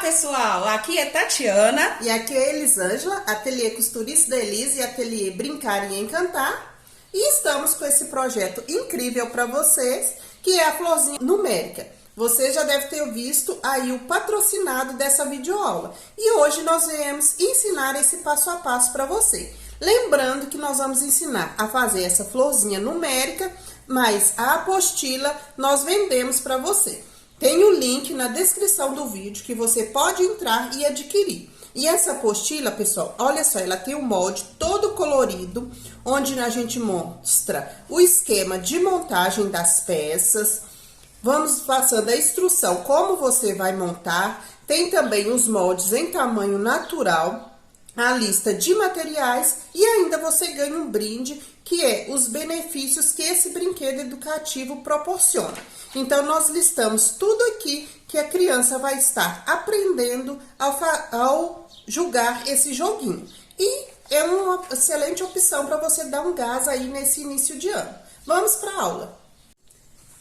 pessoal, aqui é Tatiana. E aqui é Elisângela, Ateliê Costurista da Elis e Ateliê Brincar e Encantar. E estamos com esse projeto incrível para vocês, que é a florzinha numérica. Você já deve ter visto aí o patrocinado dessa videoaula. E hoje nós viemos ensinar esse passo a passo para você. Lembrando que nós vamos ensinar a fazer essa florzinha numérica, mas a apostila nós vendemos para você. Tem o link na descrição do vídeo que você pode entrar e adquirir. E essa apostila, pessoal, olha só, ela tem um molde todo colorido, onde a gente mostra o esquema de montagem das peças. Vamos passando a instrução como você vai montar. Tem também os moldes em tamanho natural, a lista de materiais e ainda você ganha um brinde, que é os benefícios que esse brinquedo educativo proporciona. Então, nós listamos tudo aqui que a criança vai estar aprendendo ao jogar esse joguinho. E é uma excelente opção para você dar um gás aí nesse início de ano. Vamos para a aula.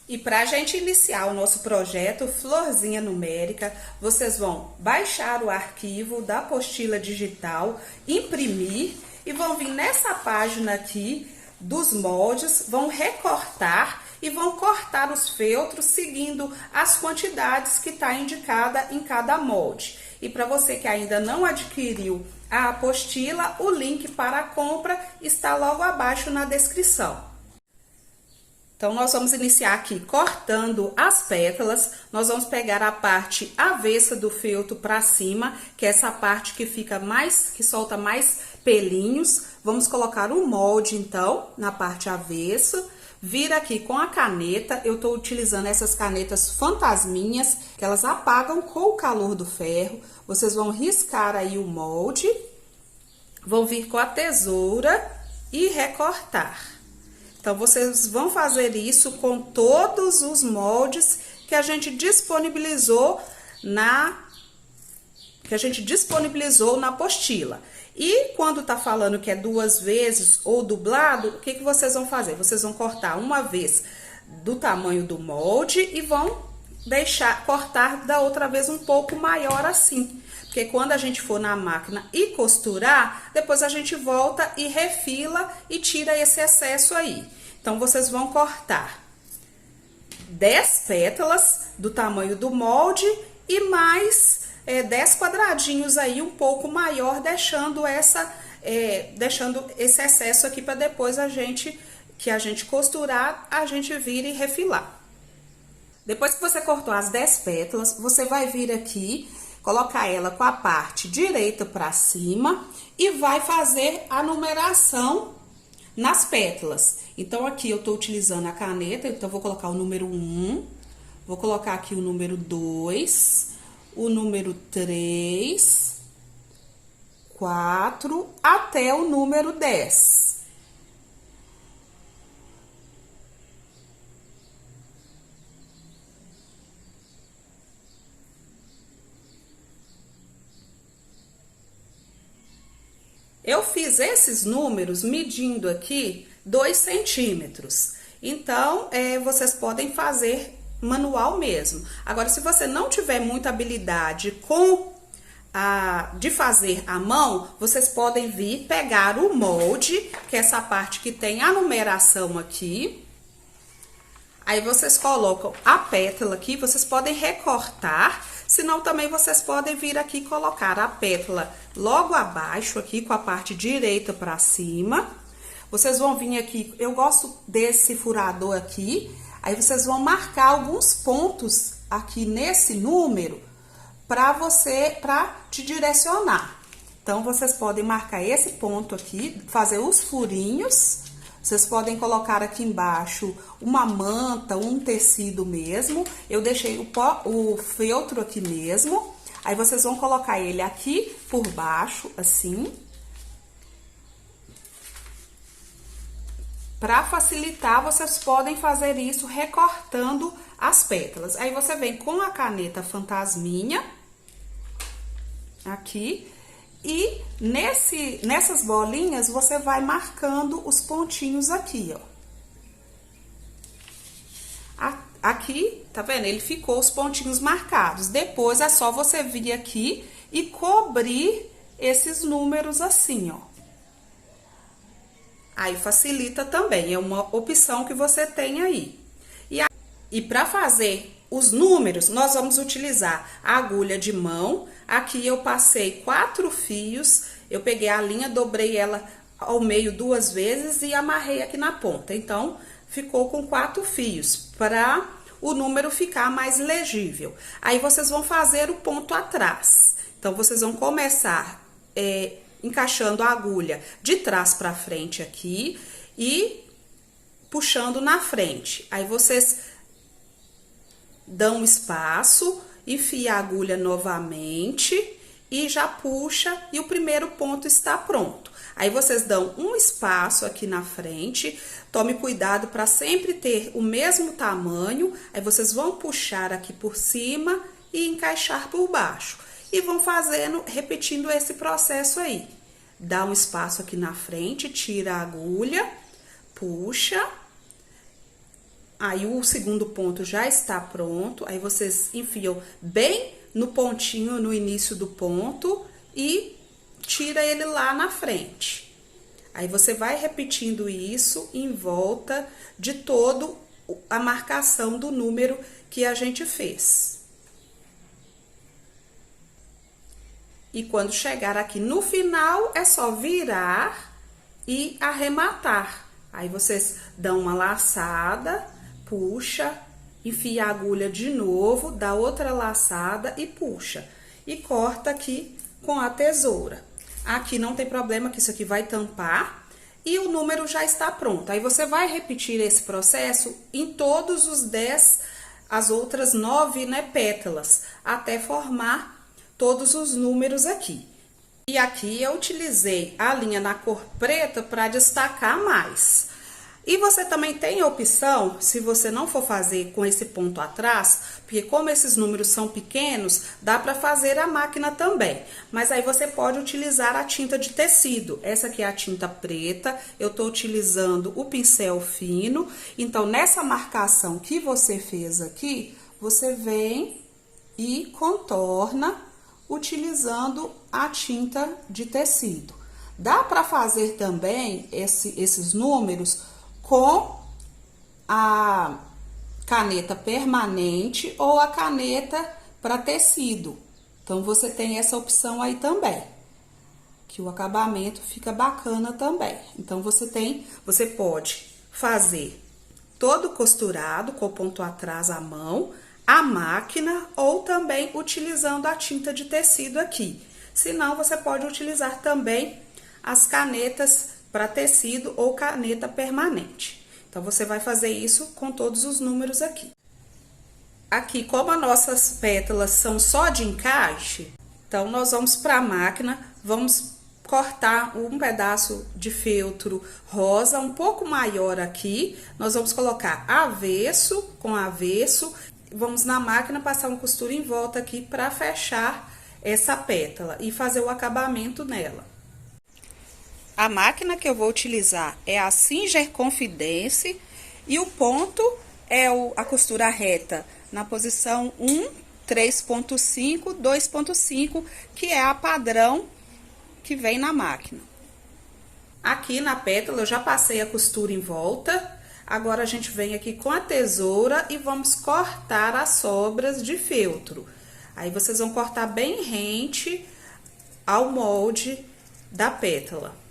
E para a gente iniciar o nosso projeto Florzinha Numérica, vocês vão baixar o arquivo da apostila digital, imprimir e vão vir nessa página aqui dos moldes, vão recortar e vão cortar os feltros seguindo as quantidades que está indicada em cada molde. E para você que ainda não adquiriu a apostila, o link para a compra está logo abaixo na descrição. Então, nós vamos iniciar aqui cortando as pétalas. Nós vamos pegar a parte avessa do feltro para cima, que é essa parte que fica mais, que solta mais pelinhos. Vamos colocar o molde, então, na parte avessa. Vira aqui com a caneta. Eu tô utilizando essas canetas fantasminhas, que elas apagam com o calor do ferro. Vocês vão riscar aí o molde. Vão vir com a tesoura e recortar. Então, vocês vão fazer isso com todos os moldes que a gente disponibilizou na apostila. E quando tá falando que é 2 vezes ou dublado, o que vocês vão fazer? Vocês vão cortar uma vez do tamanho do molde e vão cortar da outra vez um pouco maior assim. Porque quando a gente for na máquina e costurar, depois a gente volta e refila e tira esse excesso aí. Então, vocês vão cortar 10 pétalas do tamanho do molde e mais 10 quadradinhos aí um pouco maior, deixando esse excesso aqui para depois a gente costurar, a gente vir e refilar. Depois que você cortou as 10 pétalas, você vai vir aqui, colocar ela com a parte direita para cima e vai fazer a numeração nas pétalas. Então, aqui eu tô utilizando a caneta, então vou colocar o número 1, vou colocar aqui o número 2, o número 3, 4, até o número 10. Eu fiz esses números medindo aqui 2 centímetros. Então, vocês podem fazer manual mesmo. Agora, se você não tiver muita habilidade de fazer à mão, vocês podem vir pegar o molde, que é essa parte que tem a numeração aqui. Aí, vocês colocam a pétala aqui, vocês podem recortar. Senão, também vocês podem vir aqui e colocar a pétala logo abaixo, aqui com a parte direita para cima. Vocês vão vir aqui, eu gosto desse furador aqui, aí vocês vão marcar alguns pontos aqui nesse número para te direcionar. Então, vocês podem marcar esse ponto aqui, fazer os furinhos. Vocês podem colocar aqui embaixo uma manta, um tecido mesmo. Eu deixei o feltro aqui mesmo. Aí, vocês vão colocar ele aqui por baixo, assim. Para facilitar, vocês podem fazer isso recortando as pétalas. Aí, você vem com a caneta fantasminha, aqui. E nessas bolinhas, você vai marcando os pontinhos aqui, ó. aqui, tá vendo? Ele ficou os pontinhos marcados. Depois é só você vir aqui e cobrir esses números assim, ó. Aí facilita também, é uma opção que você tem aí. E para fazer os números, nós vamos utilizar a agulha de mão. Aqui eu passei 4 fios, eu peguei a linha, dobrei ela ao meio 2 vezes e amarrei aqui na ponta. Então, ficou com 4 fios, para o número ficar mais legível. Aí, vocês vão fazer o ponto atrás. Então, vocês vão começar encaixando a agulha de trás para frente aqui e puxando na frente. Aí, vocês dão um espaço, enfia a agulha novamente e já puxa e o primeiro ponto está pronto. Aí vocês dão um espaço aqui na frente, tome cuidado para sempre ter o mesmo tamanho. Aí vocês vão puxar aqui por cima e encaixar por baixo. E vão fazendo, repetindo esse processo aí. Dá um espaço aqui na frente, tira a agulha, puxa. Aí o segundo ponto já está pronto, aí vocês enfiam bem no pontinho, no início do ponto e tira ele lá na frente. Aí você vai repetindo isso em volta de todo a marcação do número que a gente fez. E quando chegar aqui no final, é só virar e arrematar. Aí vocês dão uma laçada, puxa, enfia a agulha de novo, dá outra laçada e puxa. E corta aqui com a tesoura. Aqui não tem problema que isso aqui vai tampar e o número já está pronto. Aí você vai repetir esse processo em todos os 10, as outras 9, né, pétalas, até formar todos os números aqui. E aqui eu utilizei a linha na cor preta para destacar mais. E você também tem a opção, se você não for fazer com esse ponto atrás, porque como esses números são pequenos, dá para fazer a máquina também. Mas aí você pode utilizar a tinta de tecido. Essa aqui é a tinta preta, eu tô utilizando o pincel fino. Então, nessa marcação que você fez aqui, você vem e contorna utilizando a tinta de tecido. Dá para fazer também esses números com a caneta permanente ou a caneta para tecido. Então, você tem essa opção aí também, que o acabamento fica bacana também. Então, você pode fazer todo costurado com o ponto atrás à mão, a máquina ou também utilizando a tinta de tecido aqui. Se não, você pode utilizar também as canetas para tecido ou caneta permanente. Então, você vai fazer isso com todos os números aqui. Aqui, como as nossas pétalas são só de encaixe, então, nós vamos para a máquina, vamos cortar um pedaço de feltro rosa, um pouco maior aqui. Nós vamos colocar avesso com avesso. Vamos na máquina passar uma costura em volta aqui para fechar essa pétala e fazer o acabamento nela. A máquina que eu vou utilizar é a Singer Confidence e o ponto é a costura reta na posição 1, 3.5, 2.5, que é a padrão que vem na máquina. Aqui na pétala eu já passei a costura em volta, agora a gente vem aqui com a tesoura e vamos cortar as sobras de feltro. Aí vocês vão cortar bem rente ao molde da pétala.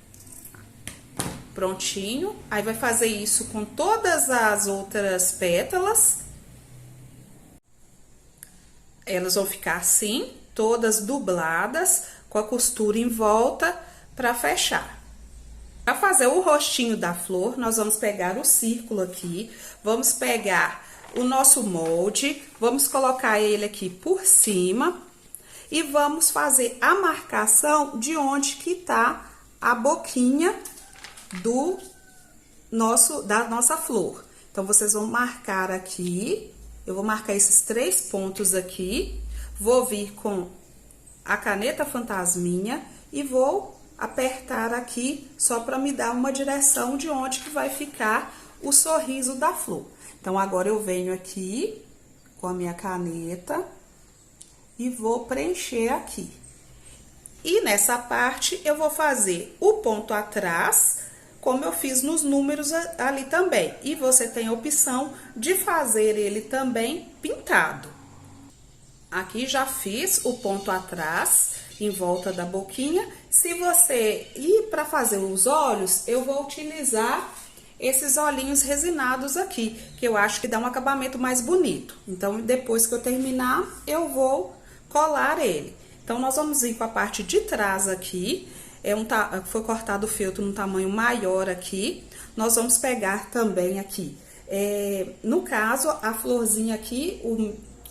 Prontinho, aí vai fazer isso com todas as outras pétalas. Elas vão ficar assim, todas dubladas, com a costura em volta para fechar. Para fazer o rostinho da flor, nós vamos pegar o círculo aqui, vamos pegar o nosso molde, vamos colocar ele aqui por cima e vamos fazer a marcação de onde que tá a boquinha da nossa flor. Então, vocês vão marcar aqui, eu vou marcar esses 3 pontos aqui, vou vir com a caneta fantasminha e vou apertar aqui só para me dar uma direção de onde que vai ficar o sorriso da flor. Então, agora eu venho aqui com a minha caneta e vou preencher aqui. E nessa parte, eu vou fazer o ponto atrás, como eu fiz nos números ali também. E você tem a opção de fazer ele também pintado. Aqui já fiz o ponto atrás, em volta da boquinha. Se você ir para fazer os olhos, eu vou utilizar esses olhinhos resinados aqui, que eu acho que dá um acabamento mais bonito. Então, depois que eu terminar, eu vou colar ele. Então, nós vamos ir com a parte de trás aqui. Foi cortado o feltro num tamanho maior aqui. Nós vamos pegar também aqui. No caso, a florzinha aqui,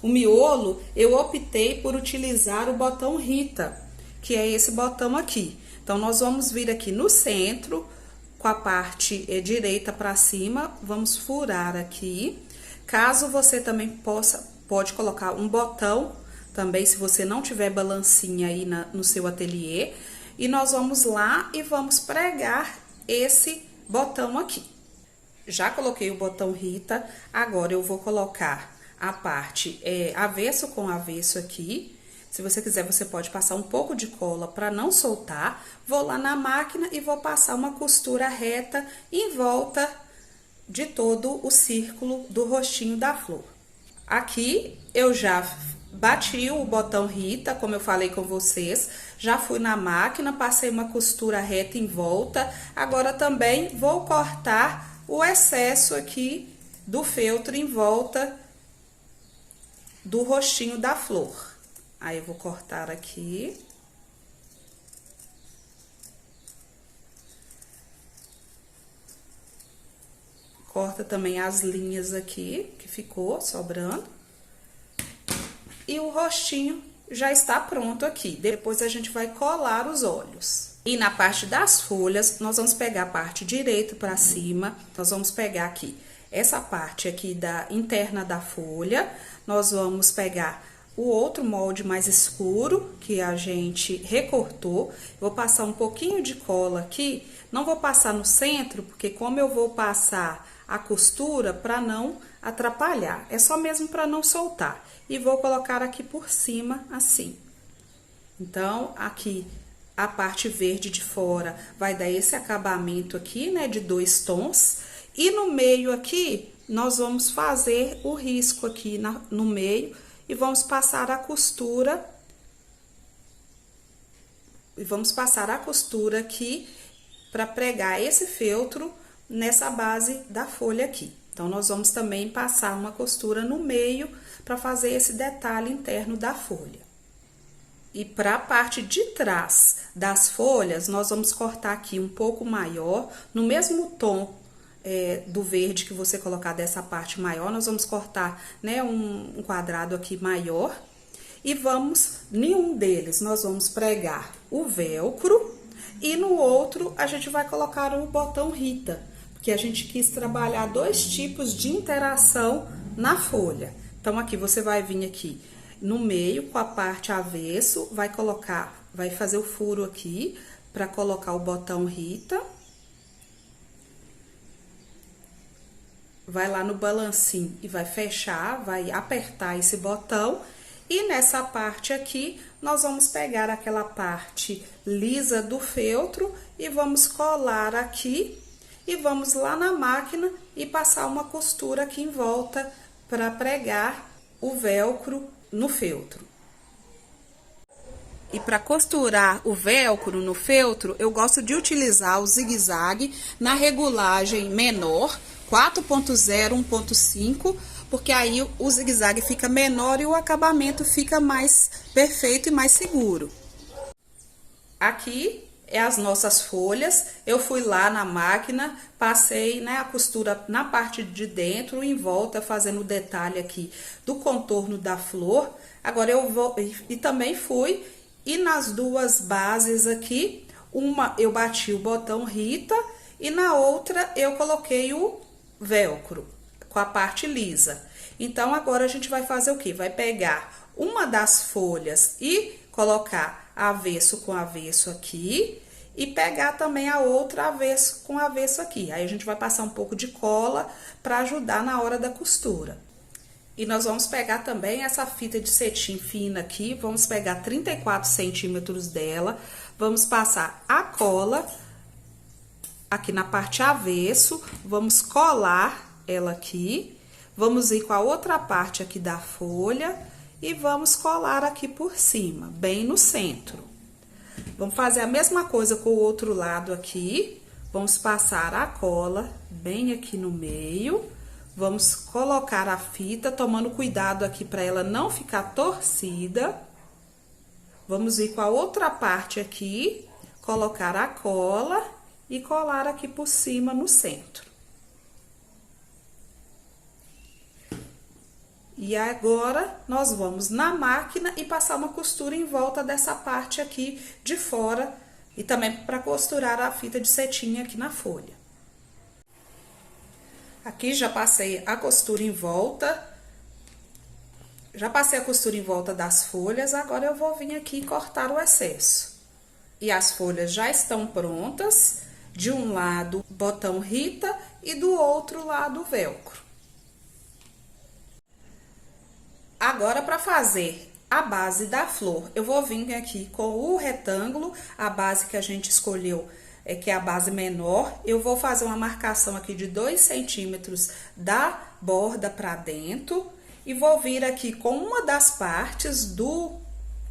o miolo, eu optei por utilizar o botão Rita, que é esse botão aqui. Então, nós vamos vir aqui no centro, com a parte direita para cima, vamos furar aqui. Caso você também pode colocar um botão, também se você não tiver balancinha aí no seu ateliê. E nós vamos lá e vamos pregar esse botão aqui. Já coloquei o botão Rita, agora eu vou colocar a parte avesso com avesso aqui. Se você quiser, você pode passar um pouco de cola para não soltar. Vou lá na máquina e vou passar uma costura reta em volta de todo o círculo do rostinho da flor. Aqui eu já bati o botão Rita, como eu falei com vocês. Já fui na máquina, passei uma costura reta em volta. Agora também vou cortar o excesso aqui do feltro em volta do rostinho da flor. Aí, eu vou cortar aqui. Corta também as linhas aqui, que ficou sobrando. E o rostinho já está pronto aqui. Depois, a gente vai colar os olhos. E na parte das folhas, nós vamos pegar a parte direita para cima. Nós vamos pegar aqui essa parte aqui interna da folha. Nós vamos pegar o outro molde mais escuro que a gente recortou. Vou passar um pouquinho de cola aqui, não vou passar no centro, porque como eu vou passar a costura para não atrapalhar, é só mesmo para não soltar. E vou colocar aqui por cima, assim. Então, aqui a parte verde de fora vai dar esse acabamento aqui, né, de 2 tons. E no meio aqui, nós vamos fazer o risco aqui no meio. E vamos passar a costura. E vamos passar a costura aqui para pregar esse feltro nessa base da folha aqui. Então, nós vamos também passar uma costura no meio para fazer esse detalhe interno da folha. E para a parte de trás das folhas, nós vamos cortar aqui um pouco maior, no mesmo tom do verde que você colocar dessa parte maior, nós vamos cortar, né, um quadrado aqui maior. E em um deles, nós vamos pregar o velcro. E no outro, a gente vai colocar o botão Rita, porque a gente quis trabalhar 2 tipos de interação na folha. Então, aqui, você vai vir aqui no meio, com a parte avesso, vai fazer o furo aqui, para colocar o botão Rita. Vai lá no balancinho e vai fechar, vai apertar esse botão. E nessa parte aqui, nós vamos pegar aquela parte lisa do feltro e vamos colar aqui. E vamos lá na máquina e passar uma costura aqui em volta para pregar o velcro no feltro. E para costurar o velcro no feltro, eu gosto de utilizar o zigue-zague na regulagem menor, 4.0, 1.5, porque aí o zigue-zague fica menor e o acabamento fica mais perfeito e mais seguro. Aqui é as nossas folhas, eu fui lá na máquina, passei, né, a costura na parte de dentro, em volta, fazendo o detalhe aqui do contorno da flor. Agora eu vou, e também fui, e nas 2 bases aqui, uma eu bati o botão Rita, e na outra eu coloquei o velcro, com a parte lisa. Então, agora a gente vai fazer o quê? Vai pegar uma das folhas e colocar avesso com avesso aqui, e pegar também a outra avesso com avesso aqui. Aí a gente vai passar um pouco de cola para ajudar na hora da costura. E nós vamos pegar também essa fita de cetim fina aqui, vamos pegar 34 centímetros dela, vamos passar a cola aqui na parte avesso, vamos colar ela aqui, vamos ir com a outra parte aqui da folha e vamos colar aqui por cima, bem no centro. Vamos fazer a mesma coisa com o outro lado aqui, vamos passar a cola bem aqui no meio, vamos colocar a fita, tomando cuidado aqui para ela não ficar torcida. Vamos ir com a outra parte aqui, colocar a cola e colar aqui por cima no centro. E agora, nós vamos na máquina e passar uma costura em volta dessa parte aqui de fora e também para costurar a fita de cetim aqui na folha. Aqui já passei a costura em volta, das folhas, agora eu vou vir aqui e cortar o excesso. E as folhas já estão prontas, de um lado botão Rita e do outro lado velcro. Agora, para fazer a base da flor, eu vou vir aqui com o retângulo, a base que a gente escolheu, que é a base menor. Eu vou fazer uma marcação aqui de 2 centímetros da borda para dentro e vou vir aqui com uma das partes do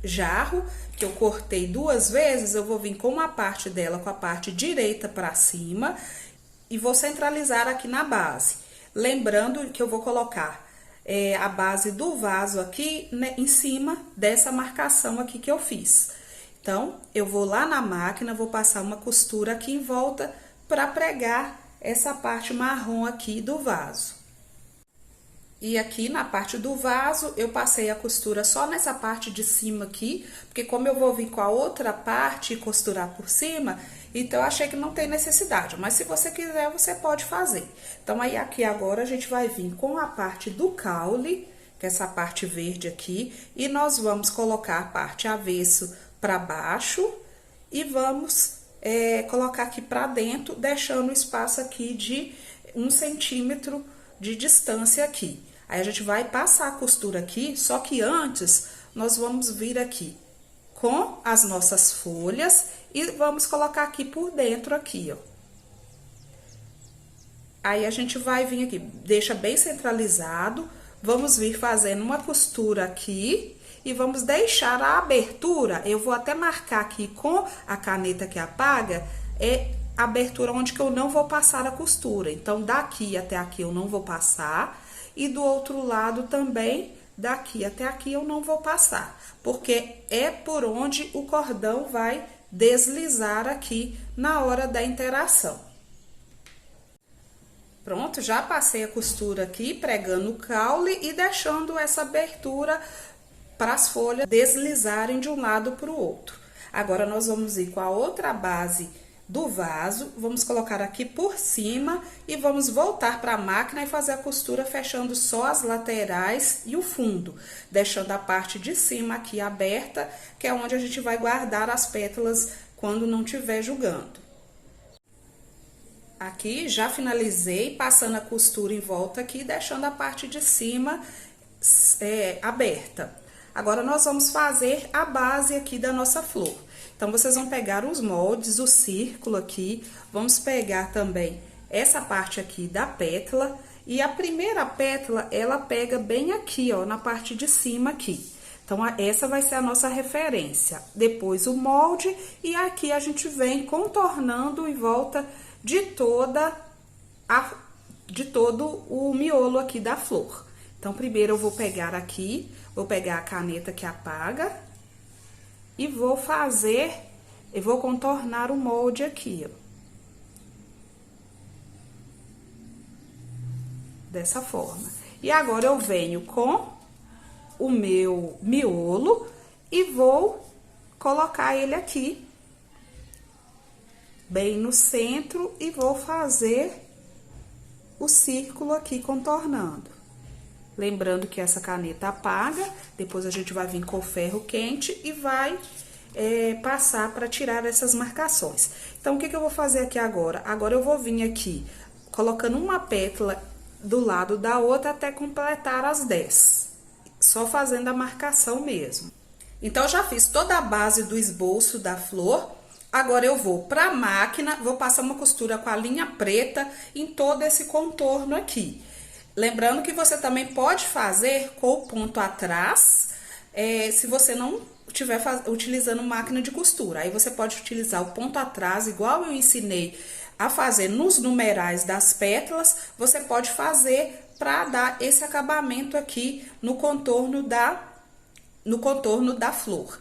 jarro, que eu cortei 2 vezes, eu vou vir com uma parte dela com a parte direita para cima e vou centralizar aqui na base. Lembrando que eu vou colocar a base do vaso aqui, né, em cima dessa marcação aqui que eu fiz. Então, eu vou lá na máquina, vou passar uma costura aqui em volta para pregar essa parte marrom aqui do vaso. E aqui na parte do vaso, eu passei a costura só nessa parte de cima aqui, porque como eu vou vir com a outra parte e costurar por cima, então eu achei que não tem necessidade, mas se você quiser, você pode fazer. Então, aí aqui agora a gente vai vir com a parte do caule, que é essa parte verde aqui, e nós vamos colocar a parte avesso para baixo e vamos colocar aqui para dentro, deixando o espaço aqui de 1 centímetro de distância aqui. Aí a gente vai passar a costura aqui, só que antes nós vamos vir aqui com as nossas folhas e vamos colocar aqui por dentro aqui, ó. Aí a gente vai vir aqui, deixa bem centralizado, vamos vir fazendo uma costura aqui e vamos deixar a abertura, eu vou até marcar aqui com a caneta que apaga, a abertura onde que eu não vou passar a costura. Então, daqui até aqui eu não vou passar e do outro lado também, daqui até aqui eu não vou passar, porque é por onde o cordão vai deslizar aqui na hora da interação. Pronto, já passei a costura aqui, pregando o caule e deixando essa abertura para as folhas deslizarem de um lado para o outro. Agora, nós vamos ir com a outra base do vaso, vamos colocar aqui por cima e vamos voltar para a máquina e fazer a costura fechando só as laterais e o fundo, deixando a parte de cima aqui aberta, que é onde a gente vai guardar as pétalas quando não estiver jogando. Aqui já finalizei passando a costura em volta aqui, deixando a parte de cima aberta. Agora, nós vamos fazer a base aqui da nossa flor. Então, vocês vão pegar os moldes, o círculo aqui, vamos pegar também essa parte aqui da pétala, e a primeira pétala, ela pega bem aqui, ó, na parte de cima aqui. Então, essa vai ser a nossa referência. Depois, o molde, e aqui a gente vem contornando em volta de todo o miolo aqui da flor. Então, primeiro eu vou pegar aqui, vou pegar a caneta que apaga e vou contornar o molde aqui, ó. Dessa forma. E agora eu venho com o meu miolo e vou colocar ele aqui, bem no centro, e vou fazer o círculo aqui contornando. Lembrando que essa caneta apaga, depois a gente vai vir com o ferro quente e vai passar para tirar essas marcações. Então, o que eu vou fazer aqui agora? Agora eu vou vir aqui colocando uma pétala do lado da outra até completar as 10. Só fazendo a marcação mesmo. Então, eu já fiz toda a base do esboço da flor. Agora, eu vou para a máquina, vou passar uma costura com a linha preta em todo esse contorno aqui. Lembrando que você também pode fazer com o ponto atrás, se você não estiver utilizando máquina de costura. Aí, você pode utilizar o ponto atrás, igual eu ensinei a fazer nos numerais das pétalas, você pode fazer para dar esse acabamento aqui no contorno da flor.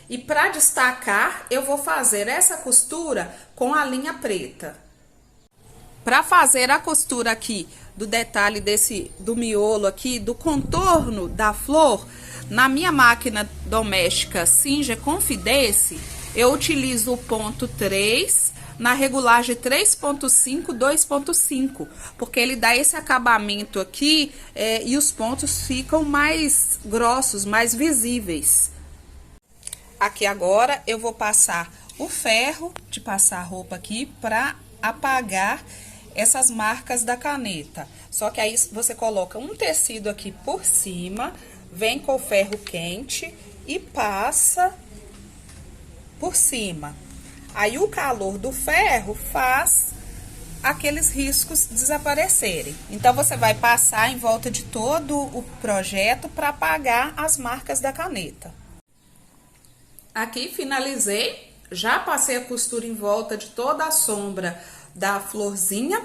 E para destacar, eu vou fazer essa costura com a linha preta. Para fazer a costura aqui do detalhe do miolo aqui, do contorno da flor, na minha máquina doméstica Singer Confidence, eu utilizo o ponto 3 na regulagem 3.5, 2.5, porque ele dá esse acabamento aqui e os pontos ficam mais grossos, mais visíveis. Aqui agora eu vou passar o ferro de passar roupa aqui para apagar essas marcas da caneta. Só que aí você coloca um tecido aqui por cima, vem com o ferro quente e passa por cima. Aí o calor do ferro faz aqueles riscos desaparecerem. Então, você vai passar em volta de todo o projeto para apagar as marcas da caneta. Aqui finalizei, já passei a costura em volta de toda a sombra da florzinha.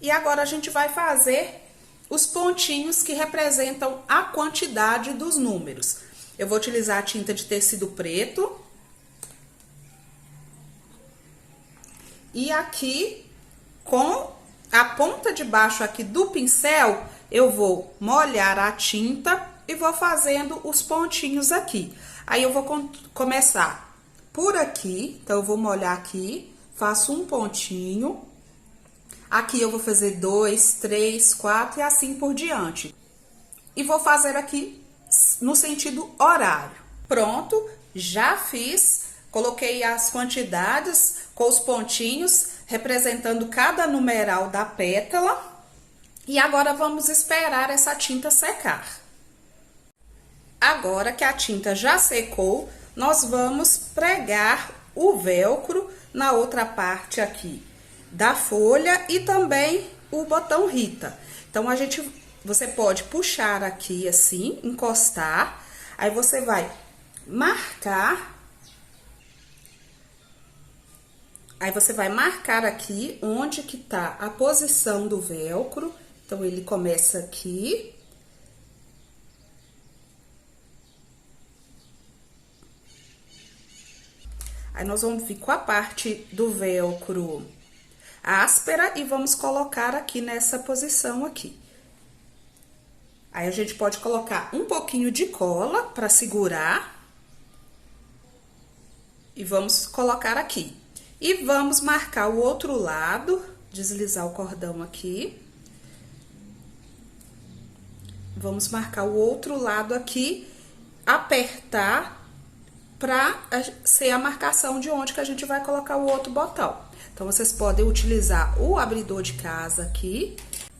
E agora a gente vai fazer os pontinhos que representam a quantidade dos números. Eu vou utilizar a tinta de tecido preto. E aqui, com a ponta de baixo aqui do pincel, eu vou molhar a tinta e vou fazendo os pontinhos aqui. Aí, eu vou começar por aqui, então, eu vou molhar aqui, faço um pontinho. Aqui, eu vou fazer 2, 3, 4 e assim por diante. E vou fazer aqui no sentido horário. Pronto, já fiz. Coloquei as quantidades com os pontinhos, representando cada numeral da pétala. E agora, vamos esperar essa tinta secar. Agora que a tinta já secou, nós vamos pregar o velcro na outra parte aqui da folha e também o botão Rita. Então, você pode puxar aqui assim, encostar, aí você vai marcar. Aí, você vai marcar aqui onde que tá a posição do velcro. Então, ele começa aqui. Aí, nós vamos vir com a parte do velcro áspera e vamos colocar aqui nessa posição aqui. Aí, a gente pode colocar um pouquinho de cola para segurar. E vamos colocar aqui. E vamos marcar o outro lado, deslizar o cordão aqui. Vamos marcar o outro lado aqui, apertar para ser a marcação de onde que a gente vai colocar o outro botão. Então, vocês podem utilizar o abridor de casa aqui.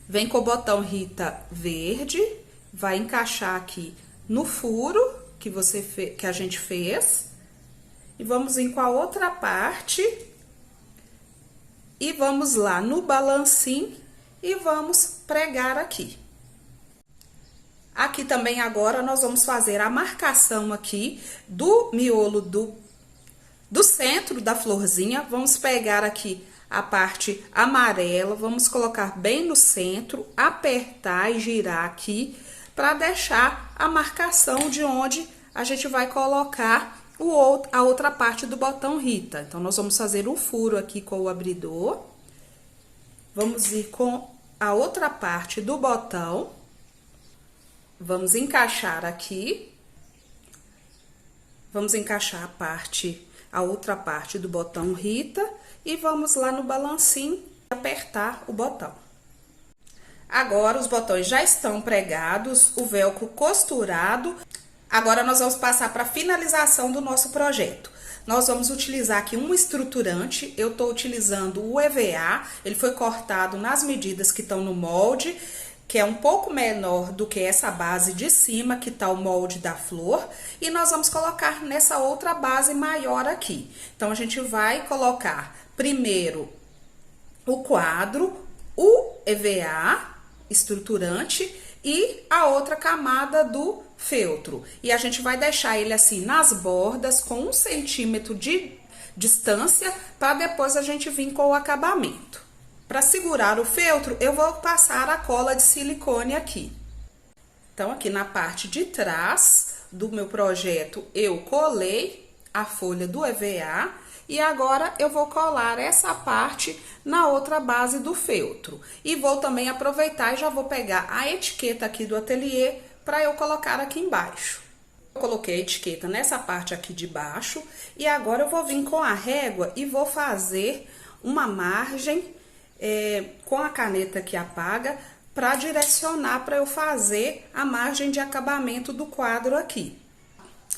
Vem com o botão Rita verde, vai encaixar aqui no furo que a gente fez. E vamos vir com a outra parte. E vamos lá no balancim e vamos pregar aqui. Aqui também agora nós vamos fazer a marcação aqui do miolo do centro da florzinha. Vamos pegar aqui a parte amarela, vamos colocar bem no centro, apertar e girar aqui para deixar a marcação de onde a gente vai colocar a outra parte do botão Rita. Então, nós vamos fazer um furo aqui com o abridor. Vamos ir com a outra parte do botão. Vamos encaixar aqui. Vamos encaixar a outra parte do botão Rita. E vamos lá no balancim apertar o botão. Agora, os botões já estão pregados, o velcro costurado. Agora, nós vamos passar para a finalização do nosso projeto. nós vamos utilizar aqui um estruturante. Eu tô utilizando o EVA, ele foi cortado nas medidas que estão no molde, que é um pouco menor do que essa base de cima, que tá o molde da flor, e nós vamos colocar nessa outra base maior aqui. Então, a gente vai colocar primeiro o quadro, o EVA estruturante e a outra camada do feltro. E a gente vai deixar ele assim nas bordas, com 1 centímetro de distância, para depois a gente vir com o acabamento. Para segurar o feltro, eu vou passar a cola de silicone aqui. Então, aqui na parte de trás do meu projeto, eu colei a folha do EVA e agora eu vou colar essa parte na outra base do feltro. E vou também aproveitar e já vou pegar a etiqueta aqui do ateliê para eu colocar aqui embaixo. Eu coloquei a etiqueta nessa parte aqui de baixo e agora eu vou vir com a régua e vou fazer uma margem com a caneta que apaga, para direcionar para eu fazer a margem de acabamento do quadro aqui.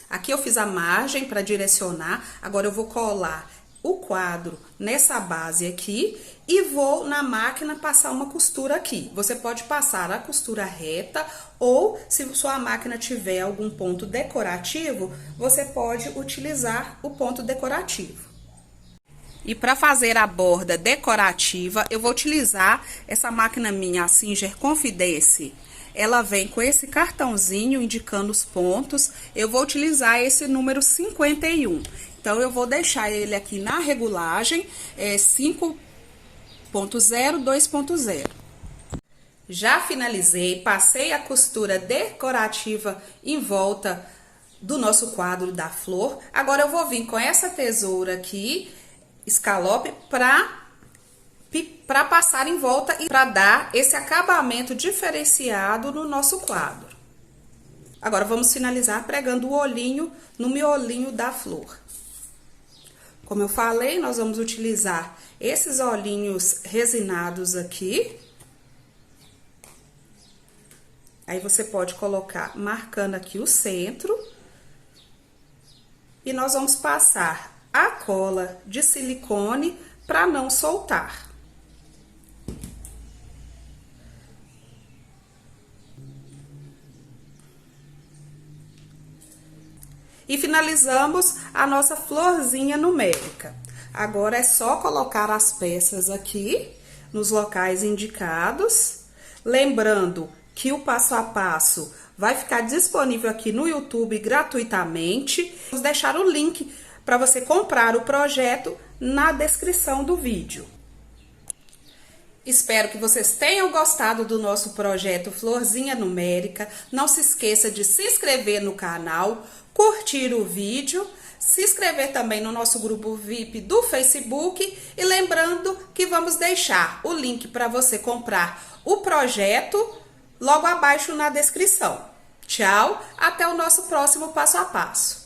Aqui eu fiz a margem para direcionar, agora eu vou colar o quadro nessa base aqui e vou na máquina passar uma costura aqui. Você pode passar a costura reta ou, se sua máquina tiver algum ponto decorativo, você pode utilizar o ponto decorativo. E para fazer a borda decorativa, eu vou utilizar essa máquina minha, a Singer Confidence. Ela vem com esse cartãozinho indicando os pontos. Eu vou utilizar esse número 51. Então, eu vou deixar ele aqui na regulagem 5.0, 2.0. Já finalizei, passei a costura decorativa em volta do nosso quadro da flor. Agora, eu vou vir com essa tesoura aqui, escalope, para passar em volta e para dar esse acabamento diferenciado no nosso quadro. Agora, vamos finalizar pregando o olhinho no miolinho da flor. Como eu falei, nós vamos utilizar esses olhinhos resinados aqui. Aí, você pode colocar marcando aqui o centro. E nós vamos passar a cola de silicone para não soltar. E finalizamos a nossa florzinha numérica. Agora é só colocar as peças aqui nos locais indicados. Lembrando que o passo a passo vai ficar disponível aqui no YouTube gratuitamente. Vamos deixar o link para você comprar o projeto na descrição do vídeo. Espero que vocês tenham gostado do nosso projeto Florzinha Numérica. Não se esqueça de se inscrever no canal, curtir o vídeo, se inscrever também no nosso grupo VIP do Facebook. E lembrando que vamos deixar o link para você comprar o projeto logo abaixo na descrição. Tchau, até o nosso próximo passo a passo.